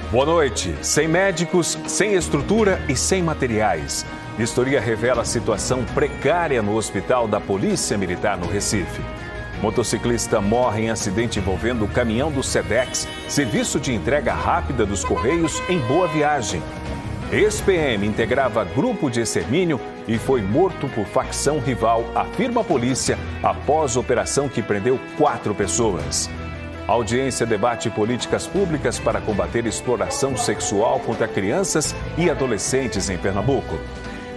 Boa noite. Sem médicos, sem estrutura e sem materiais. Vistoria revela a situação precária no hospital da Polícia Militar no Recife. Motociclista morre em acidente envolvendo o caminhão do Sedex, serviço de entrega rápida dos Correios em Boa Viagem. Ex-PM integrava grupo de extermínio e foi morto por facção rival, afirma a polícia, após operação que prendeu 4 pessoas. A audiência debate políticas públicas para combater exploração sexual contra crianças e adolescentes em Pernambuco.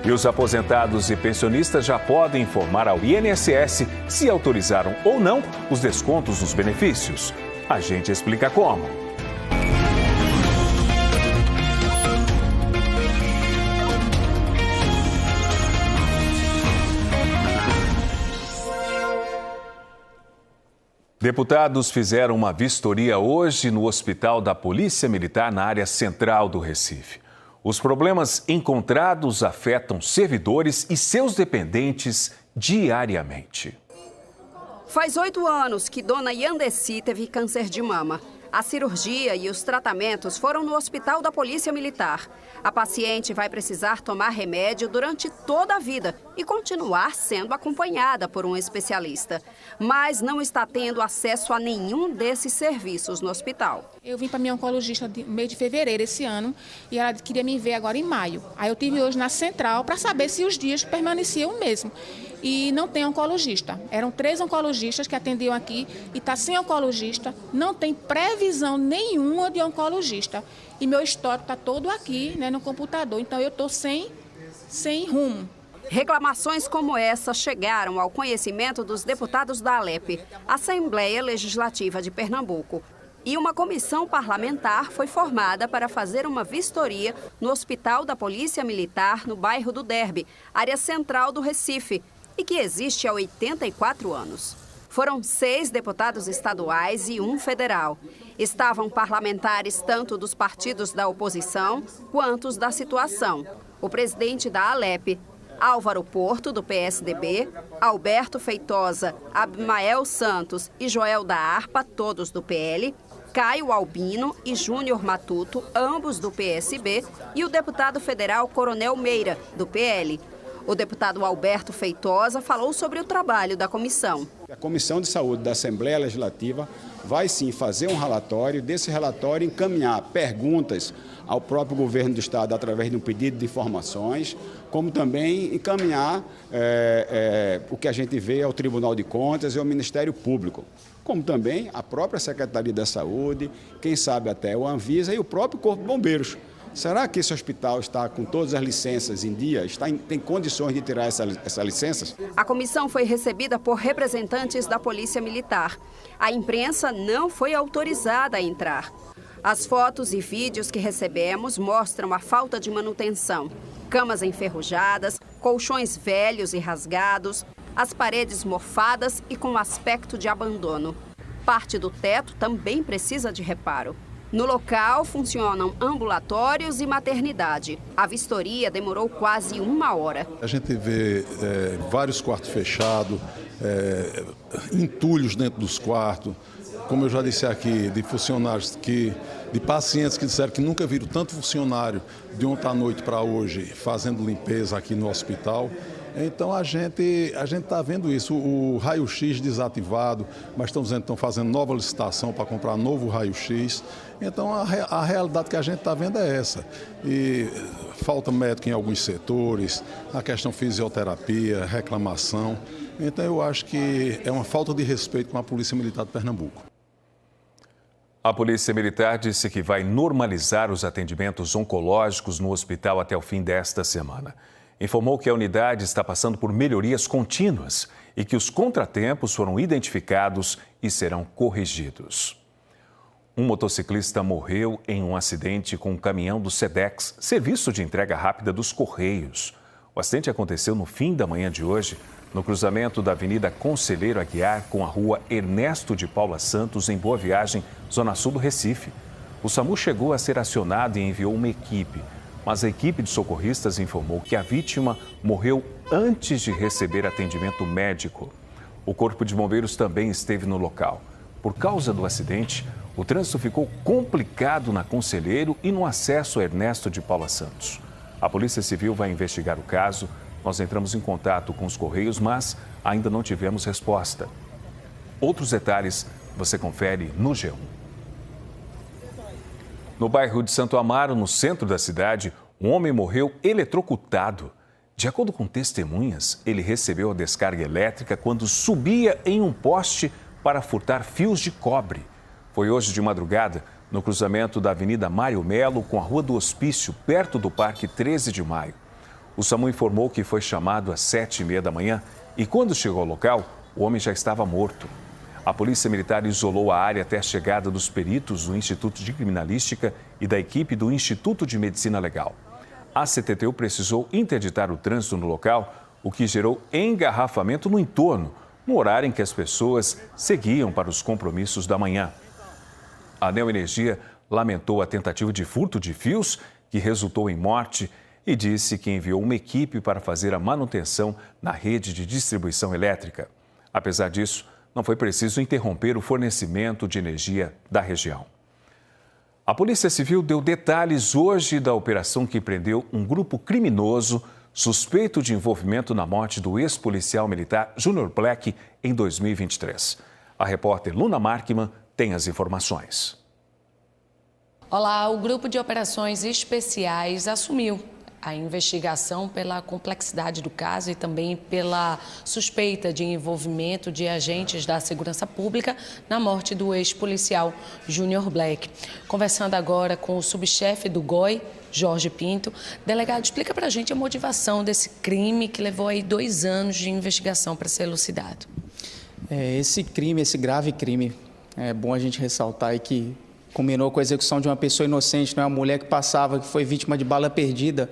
E os aposentados e pensionistas já podem informar ao INSS se autorizaram ou não os descontos nos benefícios. A gente explica como. Deputados fizeram uma vistoria hoje no Hospital da Polícia Militar na área central do Recife. Os problemas encontrados afetam servidores e seus dependentes diariamente. Faz 8 anos que Dona Yandeci teve câncer de mama. A cirurgia e os tratamentos foram no Hospital da Polícia Militar. A paciente vai precisar tomar remédio durante toda a vida e continuar sendo acompanhada por um especialista. Mas não está tendo acesso a nenhum desses serviços no hospital. Eu vim para minha oncologista no mês de fevereiro esse ano e ela queria me ver agora em maio. Aí eu tive hoje na central para saber se os dias permaneciam o mesmo. E não tem oncologista. Eram 3 oncologistas que atendiam aqui e está sem oncologista, não tem previsão nenhuma de oncologista. E meu histórico está todo aqui, né, no computador, então eu estou sem rumo. Reclamações como essa chegaram ao conhecimento dos deputados da ALEP, Assembleia Legislativa de Pernambuco. E uma comissão parlamentar foi formada para fazer uma vistoria no Hospital da Polícia Militar, no bairro do Derby, área central do Recife, e que existe há 84 anos. Foram 6 deputados estaduais e 1 federal. Estavam parlamentares tanto dos partidos da oposição quanto os da situação. O presidente da ALEP, Álvaro Porto, do PSDB, Alberto Feitosa, Abimael Santos e Joel da Harpa, todos do PL, Caio Albino e Júnior Matuto, ambos do PSB, e o deputado federal Coronel Meira, do PL. O deputado Alberto Feitosa falou sobre o trabalho da comissão. A Comissão de Saúde da Assembleia Legislativa vai sim fazer um relatório, desse relatório encaminhar perguntas ao próprio governo do Estado através de um pedido de informações, como também encaminhar o que a gente vê ao Tribunal de Contas e ao Ministério Público, como também a própria Secretaria da Saúde, quem sabe até o Anvisa e o próprio Corpo de Bombeiros. Será que esse hospital está com todas as licenças em dia? Tem condições de tirar essas licenças? A comissão foi recebida por representantes da Polícia Militar. A imprensa não foi autorizada a entrar. As fotos e vídeos que recebemos mostram a falta de manutenção. Camas enferrujadas, colchões velhos e rasgados, as paredes mofadas e com aspecto de abandono. Parte do teto também precisa de reparo. No local funcionam ambulatórios e maternidade. A vistoria demorou quase 1 hora. A gente vê vários quartos fechados, entulhos dentro dos quartos. Como eu já disse aqui, de funcionários de pacientes que disseram que nunca viram tanto funcionário de ontem à noite para hoje fazendo limpeza aqui no hospital. Então a gente está vendo isso, o raio-x desativado, mas estão fazendo nova licitação para comprar novo raio-x. Então a realidade que a gente está vendo é essa. E falta médico em alguns setores, a questão fisioterapia, reclamação. Então eu acho que é uma falta de respeito com a Polícia Militar de Pernambuco. A Polícia Militar disse que vai normalizar os atendimentos oncológicos no hospital até o fim desta semana. Informou que a unidade está passando por melhorias contínuas e que os contratempos foram identificados e serão corrigidos. Um motociclista morreu em um acidente com um caminhão do Sedex, serviço de entrega rápida dos Correios. O acidente aconteceu no fim da manhã de hoje, no cruzamento da Avenida Conselheiro Aguiar com a Rua Ernesto de Paula Santos, em Boa Viagem, zona sul do Recife. O SAMU chegou a ser acionado e enviou uma equipe, mas a equipe de socorristas informou que a vítima morreu antes de receber atendimento médico. O Corpo de Bombeiros também esteve no local. Por causa do acidente, O trânsito ficou complicado na Conselheiro e no acesso a Ernesto de Paula Santos. A Polícia Civil vai investigar o caso. Nós entramos em contato com os Correios, mas ainda não tivemos resposta. Outros detalhes você confere no G1. No bairro de Santo Amaro, no centro da cidade, um homem morreu eletrocutado. De acordo com testemunhas, ele recebeu a descarga elétrica quando subia em um poste para furtar fios de cobre. Foi hoje de madrugada, no cruzamento da Avenida Mário Melo com a Rua do Hospício, perto do Parque 13 de Maio. O SAMU informou que foi chamado às 7h30 da manhã e quando chegou ao local, o homem já estava morto. A Polícia Militar isolou a área até a chegada dos peritos do Instituto de Criminalística e da equipe do Instituto de Medicina Legal. A CTTU precisou interditar o trânsito no local, o que gerou engarrafamento no entorno, no horário em que as pessoas seguiam para os compromissos da manhã. A Neoenergia lamentou a tentativa de furto de fios, que resultou em morte, e disse que enviou uma equipe para fazer a manutenção na rede de distribuição elétrica. Apesar disso, não foi preciso interromper o fornecimento de energia da região. A Polícia Civil deu detalhes hoje da operação que prendeu um grupo criminoso suspeito de envolvimento na morte do ex-policial militar Júnior Black em 2023. A repórter Luna Markman tem as informações. Olá, o Grupo de Operações Especiais assumiu a investigação pela complexidade do caso e também pela suspeita de envolvimento de agentes da segurança pública na morte do ex-policial Júnior Black. Conversando agora com o subchefe do GOI, Jorge Pinto. Delegado, explica pra gente a motivação desse crime que levou aí 2 anos de investigação para ser elucidado. Esse crime, esse grave crime, é bom a gente ressaltar aí que combinou com a execução de uma pessoa inocente, não é uma mulher que passava, que foi vítima de bala perdida.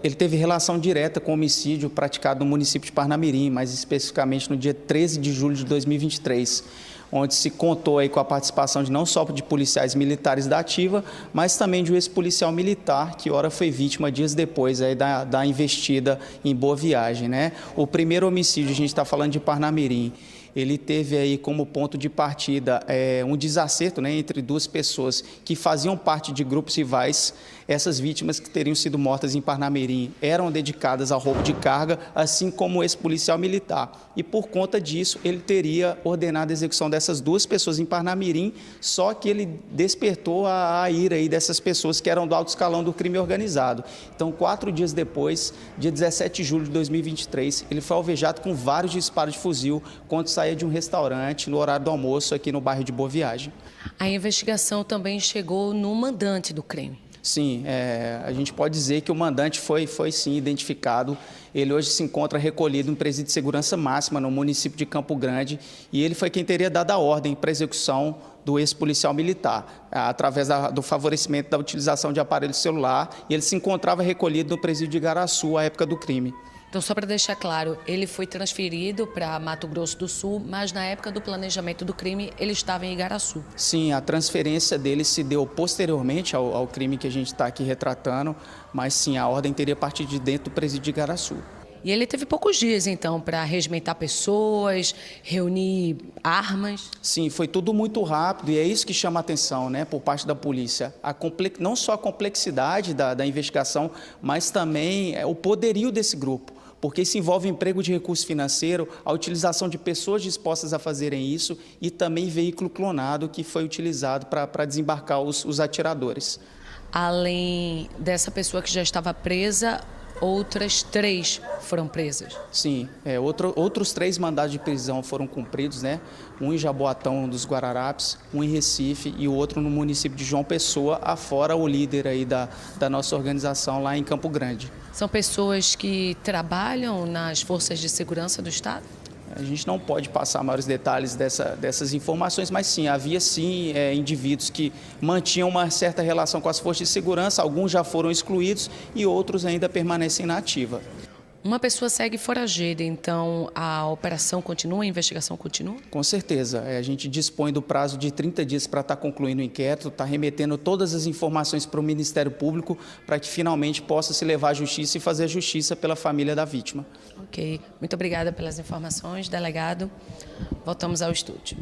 Ele teve relação direta com o homicídio praticado no município de Parnamirim, mais especificamente no dia 13 de julho de 2023, onde se contou aí com a participação de não só de policiais militares da ativa, mas também de um ex-policial militar, que ora foi vítima dias depois aí da investida em Boa Viagem, né? O primeiro homicídio, a gente está falando de Parnamirim, ele teve aí como ponto de partida um desacerto, né, entre 2 pessoas que faziam parte de grupos rivais. Essas vítimas que teriam sido mortas em Parnamirim eram dedicadas ao roubo de carga, assim como esse policial militar. E por conta disso, ele teria ordenado a execução dessas 2 pessoas em Parnamirim, só que ele despertou a ira aí dessas pessoas que eram do alto escalão do crime organizado. Então, 4 dias depois, dia 17 de julho de 2023, ele foi alvejado com vários disparos de fuzil quando saía de um restaurante no horário do almoço aqui no bairro de Boa Viagem. A investigação também chegou no mandante do crime. Sim, a gente pode dizer que o mandante foi sim identificado. Ele hoje se encontra recolhido em presídio de segurança máxima no município de Campo Grande e ele foi quem teria dado a ordem para a execução do ex-policial militar, através do favorecimento da utilização de aparelho celular, e ele se encontrava recolhido no presídio de Igaraçu à época do crime. Então, só para deixar claro, ele foi transferido para Mato Grosso do Sul, mas na época do planejamento do crime, ele estava em Igaraçu. Sim, a transferência dele se deu posteriormente ao crime que a gente está aqui retratando, mas sim, a ordem teria partido de dentro do presídio de Igaraçu. E ele teve poucos dias, então, para regimentar pessoas, reunir armas? Sim, foi tudo muito rápido e é isso que chama a atenção, né, por parte da polícia. Não só a complexidade da investigação, mas também o poderio desse grupo. Porque isso envolve emprego de recurso financeiro, a utilização de pessoas dispostas a fazerem isso e também veículo clonado que foi utilizado para desembarcar os atiradores. Além dessa pessoa que já estava presa, outras 3 foram presas. Sim, outros 3 mandados de prisão foram cumpridos, né? Um em Jaboatão dos Guararapes, um em Recife e o outro no município de João Pessoa, afora o líder aí da nossa organização lá em Campo Grande. São pessoas que trabalham nas forças de segurança do Estado? A gente não pode passar maiores detalhes dessas informações, mas sim, havia sim indivíduos que mantinham uma certa relação com as forças de segurança, alguns já foram excluídos e outros ainda permanecem na ativa. Uma pessoa segue foragida, então a operação continua, a investigação continua? Com certeza. A gente dispõe do prazo de 30 dias para estar concluindo o inquérito, está remetendo todas as informações para o Ministério Público para que finalmente possa se levar à justiça e fazer a justiça pela família da vítima. Ok. Muito obrigada pelas informações, delegado. Voltamos ao estúdio.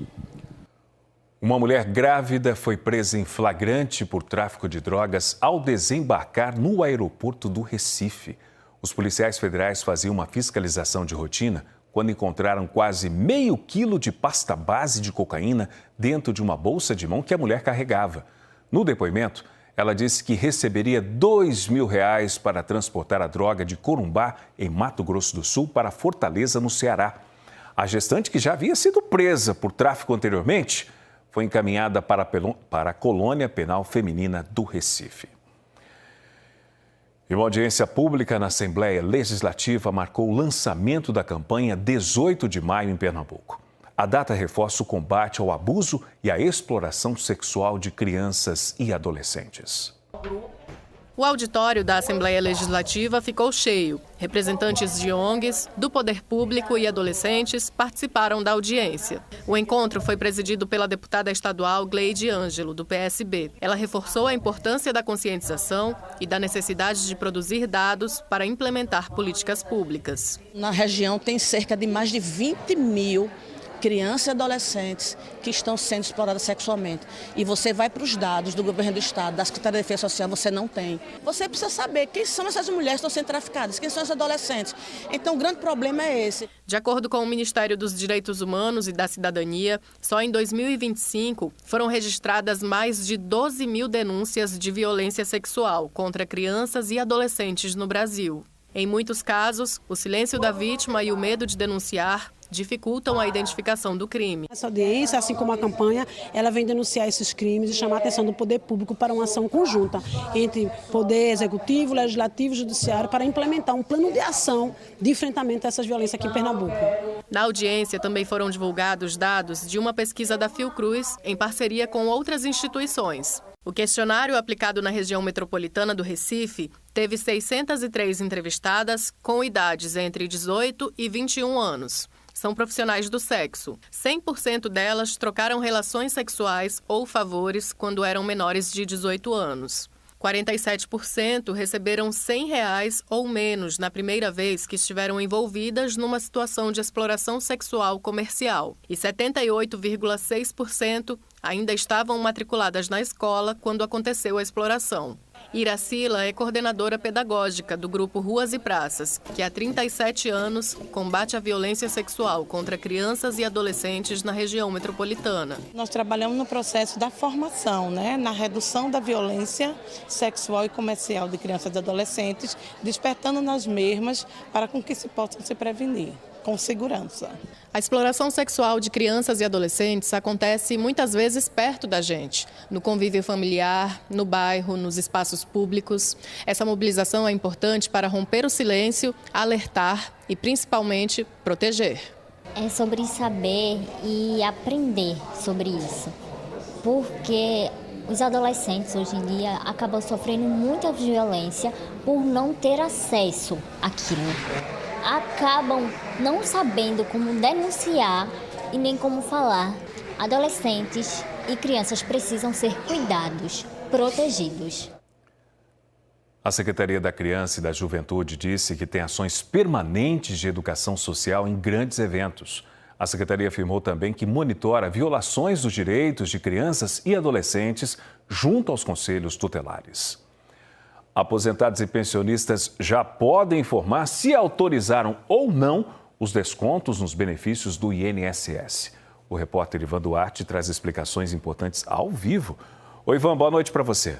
Uma mulher grávida foi presa em flagrante por tráfico de drogas ao desembarcar no aeroporto do Recife. Os policiais federais faziam uma fiscalização de rotina quando encontraram quase meio quilo de pasta base de cocaína dentro de uma bolsa de mão que a mulher carregava. No depoimento, ela disse que receberia R$2.000 para transportar a droga de Corumbá, em Mato Grosso do Sul, para Fortaleza, no Ceará. A gestante, que já havia sido presa por tráfico anteriormente, foi encaminhada para a Colônia Penal Feminina do Recife. E uma audiência pública na Assembleia Legislativa marcou o lançamento da campanha 18 de maio em Pernambuco. A data reforça o combate ao abuso e à exploração sexual de crianças e adolescentes. O auditório da Assembleia Legislativa ficou cheio. Representantes de ONGs, do poder público e adolescentes participaram da audiência. O encontro foi presidido pela deputada estadual Gleide Ângelo, do PSB. Ela reforçou a importância da conscientização e da necessidade de produzir dados para implementar políticas públicas. Na região tem cerca de mais de 20 mil crianças e adolescentes que estão sendo exploradas sexualmente. E você vai para os dados do governo do estado, da Secretaria de Defesa Social, você não tem. Você precisa saber quem são essas mulheres que estão sendo traficadas, quem são esses adolescentes. Então o grande problema é esse. De acordo com o Ministério dos Direitos Humanos e da Cidadania, só em 2025 foram registradas mais de 12 mil denúncias de violência sexual contra crianças e adolescentes no Brasil. Em muitos casos, o silêncio da vítima e o medo de denunciar dificultam a identificação do crime. Essa audiência, assim como a campanha, ela vem denunciar esses crimes e chamar a atenção do poder público para uma ação conjunta entre poder executivo, legislativo e judiciário para implementar um plano de ação de enfrentamento a essas violências aqui em Pernambuco. Na audiência também foram divulgados dados de uma pesquisa da Fiocruz em parceria com outras instituições. O questionário aplicado na região metropolitana do Recife teve 603 entrevistadas com idades entre 18 e 21 anos. São profissionais do sexo. 100% delas trocaram relações sexuais ou favores quando eram menores de 18 anos. 47% receberam R$100 ou menos na primeira vez que estiveram envolvidas numa situação de exploração sexual comercial. E 78,6% ainda estavam matriculadas na escola quando aconteceu a exploração. Iracila é coordenadora pedagógica do grupo Ruas e Praças, que há 37 anos combate a violência sexual contra crianças e adolescentes na região metropolitana. Nós trabalhamos no processo da formação, na redução da violência sexual e comercial de crianças e adolescentes, despertando nas mesmas para com que se possam se prevenir com segurança. A exploração sexual de crianças e adolescentes acontece muitas vezes perto da gente, no convívio familiar, no bairro, nos espaços públicos. Essa mobilização é importante para romper o silêncio, alertar e, principalmente, proteger. É sobre saber e aprender sobre isso, porque os adolescentes hoje em dia acabam sofrendo muita violência por não ter acesso àquilo. Acabam não sabendo como denunciar e nem como falar. Adolescentes e crianças precisam ser cuidados, protegidos. A Secretaria da Criança e da Juventude disse que tem ações permanentes de educação social em grandes eventos. A Secretaria afirmou também que monitora violações dos direitos de crianças e adolescentes junto aos conselhos tutelares. Aposentados e pensionistas já podem informar se autorizaram ou não os descontos nos benefícios do INSS. O repórter Ivan Duarte traz explicações importantes ao vivo. Oi, Ivan, boa noite para você.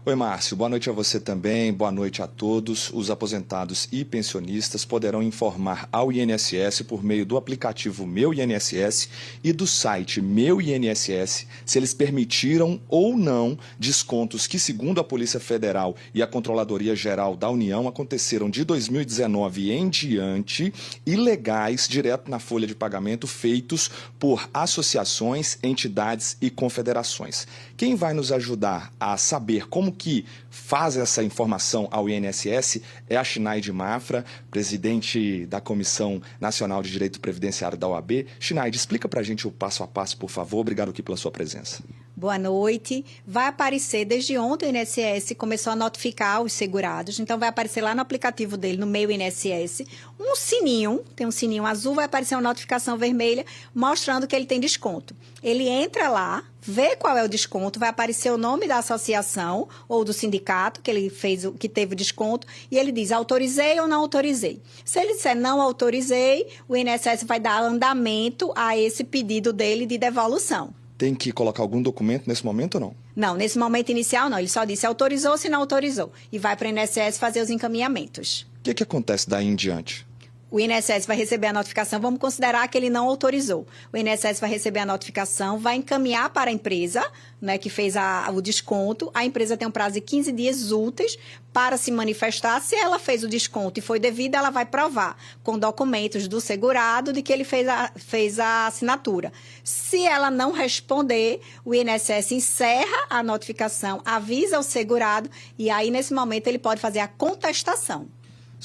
Oi, Márcio. Boa noite a você também. Boa noite a todos. Os aposentados e pensionistas poderão informar ao INSS por meio do aplicativo Meu INSS e do site Meu INSS se eles permitiram ou não descontos que, segundo a Polícia Federal e a Controladoria Geral da União, aconteceram de 2019 em diante, ilegais, direto na folha de pagamento, feitos por associações, entidades e confederações. Quem vai nos ajudar a saber como que faz essa informação ao INSS é a Shinaide Mafra, presidente da Comissão Nacional de Direito Previdenciário da OAB. Shinaide, explica para a gente o passo a passo, por favor. Obrigado aqui pela sua presença. Boa noite. Vai aparecer, desde ontem o INSS começou a notificar os segurados, então vai aparecer lá no aplicativo dele, no Meu INSS, um sininho, tem um sininho azul, vai aparecer uma notificação vermelha mostrando que ele tem desconto. Ele entra lá, vê qual é o desconto, vai aparecer o nome da associação ou do sindicato que ele fez, que teve o desconto, e ele diz autorizei ou não autorizei. Se ele disser não autorizei, o INSS vai dar andamento a esse pedido dele de devolução. Tem que colocar algum documento nesse momento ou não? Não, nesse momento inicial não. Ele só disse autorizou se não autorizou. E vai para o INSS fazer os encaminhamentos. O que acontece daí em diante? O INSS vai receber a notificação, vamos considerar que ele não autorizou. O INSS vai receber a notificação, vai encaminhar para a empresa, né, que fez o desconto. A empresa tem um prazo de 15 dias úteis para se manifestar. Se ela fez o desconto e foi devido, ela vai provar com documentos do segurado de que ele fez a assinatura. Se ela não responder, o INSS encerra a notificação, avisa o segurado e aí, nesse momento, ele pode fazer a contestação.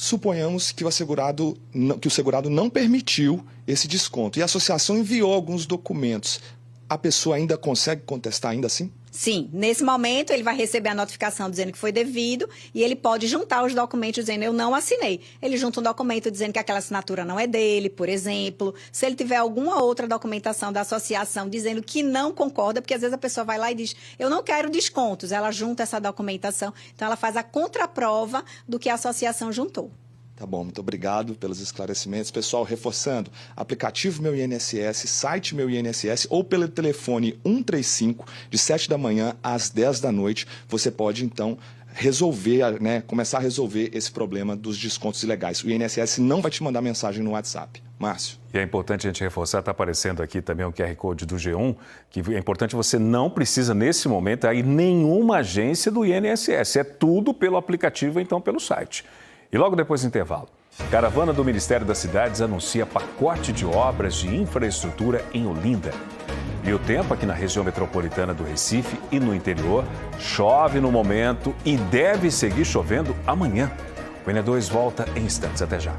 Suponhamos que o segurado não permitiu esse desconto e a associação enviou alguns documentos. A pessoa ainda consegue contestar ainda assim? Sim, nesse momento ele vai receber a notificação dizendo que foi devido e ele pode juntar os documentos dizendo eu não assinei. Ele junta um documento dizendo que aquela assinatura não é dele, por exemplo. Se ele tiver alguma outra documentação da associação dizendo que não concorda, porque às vezes a pessoa vai lá e diz eu não quero descontos, ela junta essa documentação, então ela faz a contraprova do que a associação juntou. Tá bom, muito obrigado pelos esclarecimentos. Pessoal, reforçando, aplicativo Meu INSS, site Meu INSS ou pelo telefone 135, de 7 da manhã às 10 da noite, você pode, então, resolver, né, começar a resolver esse problema dos descontos ilegais. O INSS não vai te mandar mensagem no WhatsApp. Márcio. E é importante a gente reforçar, está aparecendo aqui também o QR Code do G1, que é importante, você não precisa, nesse momento, ir nenhuma agência do INSS. É tudo pelo aplicativo, então, pelo site. E logo depois do intervalo, caravana do Ministério das Cidades anuncia pacote de obras de infraestrutura em Olinda. E o tempo aqui na região metropolitana do Recife e no interior chove no momento e deve seguir chovendo amanhã. O NE2 volta em instantes. Até já.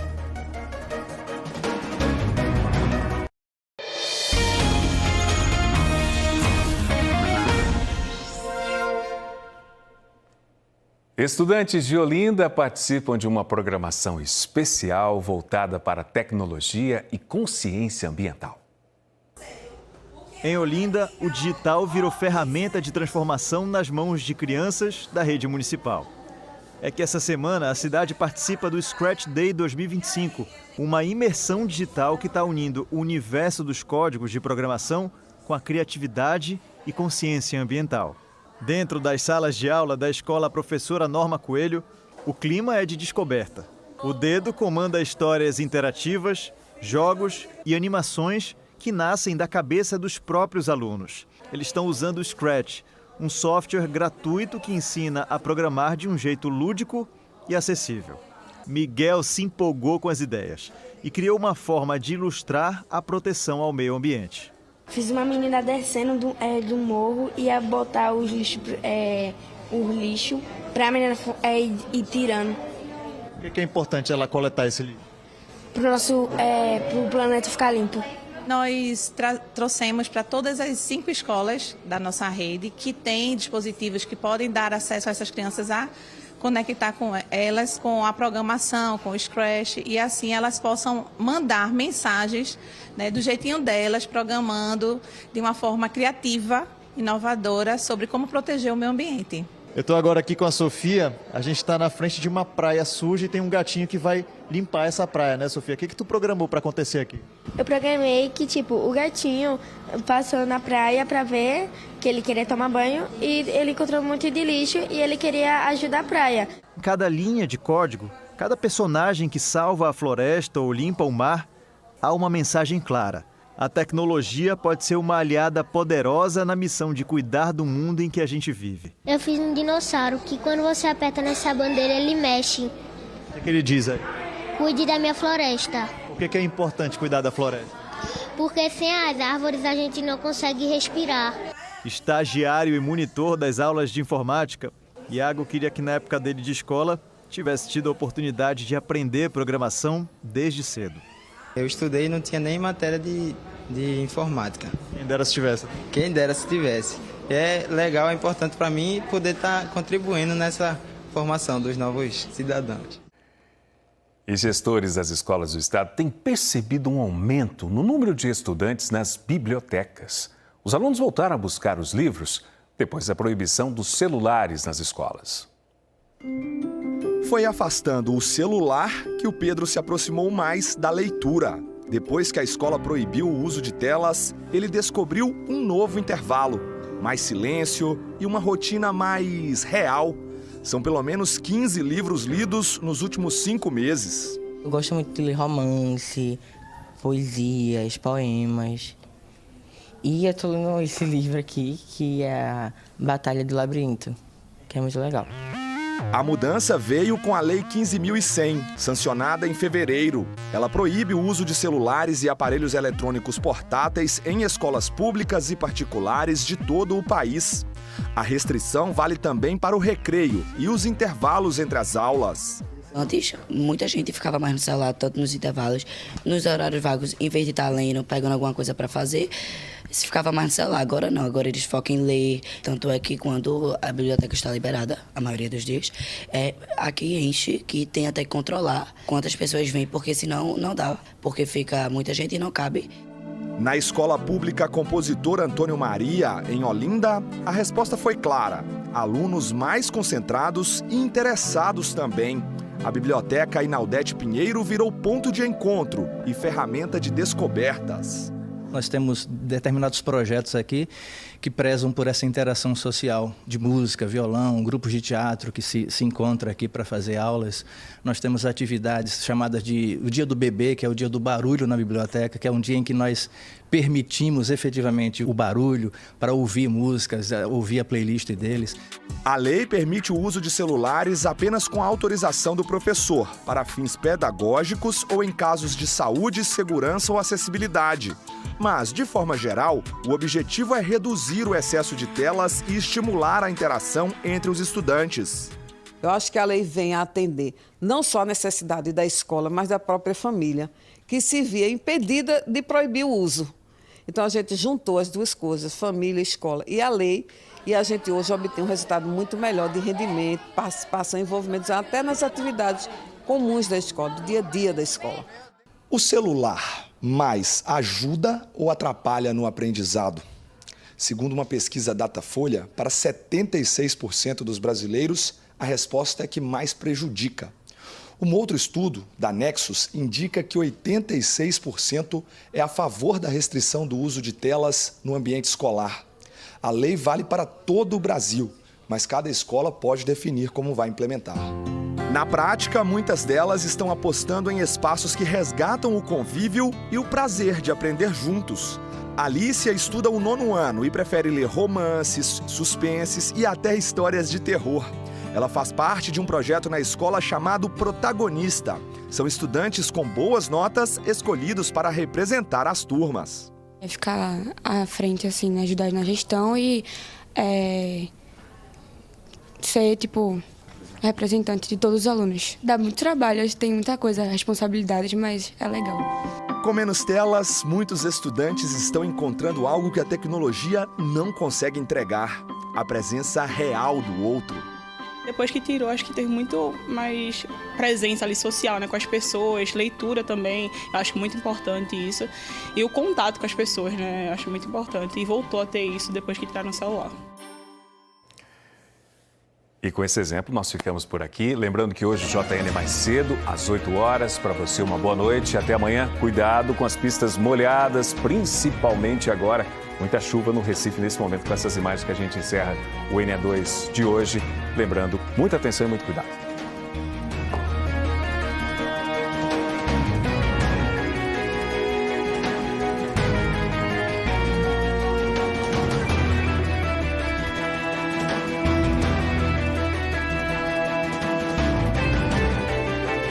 Estudantes de Olinda participam de uma programação especial voltada para tecnologia e consciência ambiental. Em Olinda, o digital virou ferramenta de transformação nas mãos de crianças da rede municipal. É que essa semana a cidade participa do Scratch Day 2025, uma imersão digital que está unindo o universo dos códigos de programação com a criatividade e consciência ambiental. Dentro das salas de aula da escola Professora Norma Coelho, o clima é de descoberta. O dedo comanda histórias interativas, jogos e animações que nascem da cabeça dos próprios alunos. Eles estão usando o Scratch, um software gratuito que ensina a programar de um jeito lúdico e acessível. Miguel se empolgou com as ideias e criou uma forma de ilustrar a proteção ao meio ambiente. Fiz uma menina descendo do morro e ia botar os lixo para a menina ir tirando. Por que é importante ela coletar esse lixo? Para o planeta ficar limpo. Nós trouxemos para todas as 5 escolas da nossa rede que têm dispositivos que podem dar acesso a essas crianças a conectar com elas com a programação, com o Scratch, e assim elas possam mandar mensagens, né, do jeitinho delas, programando de uma forma criativa, inovadora, sobre como proteger o meio ambiente. Eu estou agora aqui com a Sofia, a gente está na frente de uma praia suja e tem um gatinho que vai limpar essa praia, né, Sofia? O que tu programou para acontecer aqui? Eu programei que, o gatinho passou na praia para ver que ele queria tomar banho e ele encontrou um monte de lixo e ele queria ajudar a praia. Em cada linha de código, cada personagem que salva a floresta ou limpa o mar, há uma mensagem clara. A tecnologia pode ser uma aliada poderosa na missão de cuidar do mundo em que a gente vive. Eu fiz um dinossauro que quando você aperta nessa bandeira ele mexe. O que ele diz aí? Cuide da minha floresta. Por que é importante cuidar da floresta? Porque sem as árvores a gente não consegue respirar. Estagiário e monitor das aulas de informática, Iago queria que na época dele de escola tivesse tido a oportunidade de aprender programação desde cedo. Eu estudei e não tinha nem matéria de informática. Quem dera se tivesse. Quem dera se tivesse. É legal, é importante para mim poder estar contribuindo nessa formação dos novos cidadãos. E gestores das escolas do estado têm percebido um aumento no número de estudantes nas bibliotecas. Os alunos voltaram a buscar os livros depois da proibição dos celulares nas escolas. Foi afastando o celular que o Pedro se aproximou mais da leitura. Depois que a escola proibiu o uso de telas, ele descobriu um novo intervalo, mais silêncio e uma rotina mais real. São pelo menos 15 livros lidos nos últimos 5 meses. Eu gosto muito de ler romance, poesias, poemas. E eu estou lendo esse livro aqui, que é a Batalha do Labirinto, que é muito legal. A mudança veio com a Lei 15.100, sancionada em fevereiro. Ela proíbe o uso de celulares e aparelhos eletrônicos portáteis em escolas públicas e particulares de todo o país. A restrição vale também para o recreio e os intervalos entre as aulas. Antes, muita gente ficava mais no celular, tanto nos intervalos, nos horários vagos, em vez de estar lendo, pegando alguma coisa para fazer, se ficava mais no celular. Agora não, agora eles focam em ler. Tanto é que quando a biblioteca está liberada, a maioria dos dias, aqui enche, que tem até que controlar quantas pessoas vêm, porque senão não dá, porque fica muita gente e não cabe. Na Escola Pública Compositor Antônio Maria, em Olinda, a resposta foi clara. Alunos mais concentrados e interessados também. A Biblioteca Inaldete Pinheiro virou ponto de encontro e ferramenta de descobertas. Nós temos determinados projetos aqui que prezam por essa interação social de música, violão, grupos de teatro que se encontram aqui para fazer aulas. Nós temos atividades chamadas de o Dia do Bebê, que é o dia do barulho na biblioteca, que é um dia em que nós permitimos efetivamente o barulho para ouvir músicas, ouvir a playlist deles. A lei permite o uso de celulares apenas com a autorização do professor, para fins pedagógicos ou em casos de saúde, segurança ou acessibilidade. Mas, de forma geral, o objetivo é reduzir o excesso de telas e estimular a interação entre os estudantes. Eu acho que a lei vem a atender não só a necessidade da escola, mas da própria família, que se via impedida de proibir o uso. Então, a gente juntou as duas coisas, família, escola e a lei, e a gente hoje obtém um resultado muito melhor de rendimento, participação e envolvimento até nas atividades comuns da escola, do dia a dia da escola. O celular mais ajuda ou atrapalha no aprendizado? Segundo uma pesquisa Datafolha, para 76% dos brasileiros, a resposta é que mais prejudica. Um outro estudo, da Nexus, indica que 86% é a favor da restrição do uso de telas no ambiente escolar. A lei vale para todo o Brasil, mas cada escola pode definir como vai implementar. Na prática, muitas delas estão apostando em espaços que resgatam o convívio e o prazer de aprender juntos. Alicia estuda o 9º ano e prefere ler romances, suspenses e até histórias de terror. Ela faz parte de um projeto na escola chamado Protagonista. São estudantes com boas notas escolhidos para representar as turmas. É ficar à frente, assim, ajudar na gestão e ser, representante de todos os alunos. Dá muito trabalho, tem muita coisa, responsabilidades, mas é legal. Com menos telas, muitos estudantes estão encontrando algo que a tecnologia não consegue entregar: a presença real do outro. Depois que tirou, acho que teve muito mais presença ali social, né, com as pessoas, leitura também, eu acho muito importante isso. E o contato com as pessoas, né, eu acho muito importante. E voltou a ter isso depois que tiraram o celular. E com esse exemplo, nós ficamos por aqui. Lembrando que hoje o JN é mais cedo, às 8 horas. Para você, uma boa noite. Até amanhã. Cuidado com as pistas molhadas, principalmente agora. Muita chuva no Recife nesse momento, com essas imagens que a gente encerra o NE2 de hoje. Lembrando, muita atenção e muito cuidado.